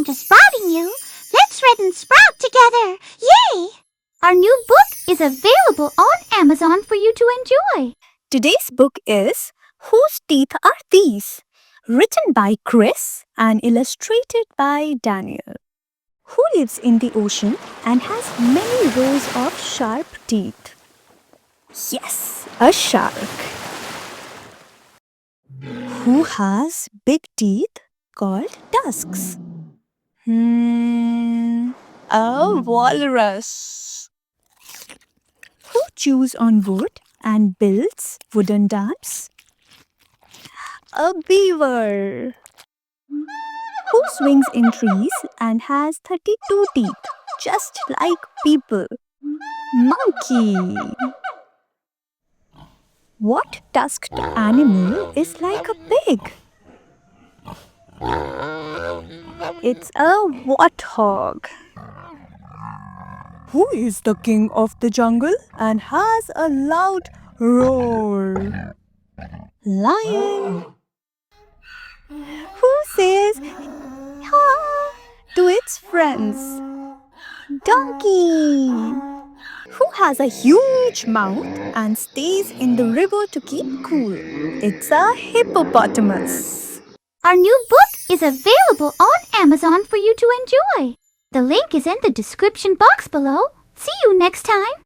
to spotting you. Let's read and sprout together. Yay! Our new book is available on Amazon for you to enjoy. Today's book is Whose Teeth Are These? Written by Chris and illustrated by Daniel. Who lives in the ocean and has many rows of sharp teeth? Yes, a shark. Who has big teeth called tusks? A walrus. Who chews on wood and builds wooden dams? A beaver. Who swings in trees and has 32 teeth, just like people? Monkey. What tusked animal is like a pig? It's a warthog. Who is the king of the jungle and has a loud roar? Lion. Who says "ha" to its friends? Donkey. Who has a huge mouth and stays in the river to keep cool? It's a hippopotamus. Our new book is available on Amazon for you to enjoy. The link is in the description box below. See you next time.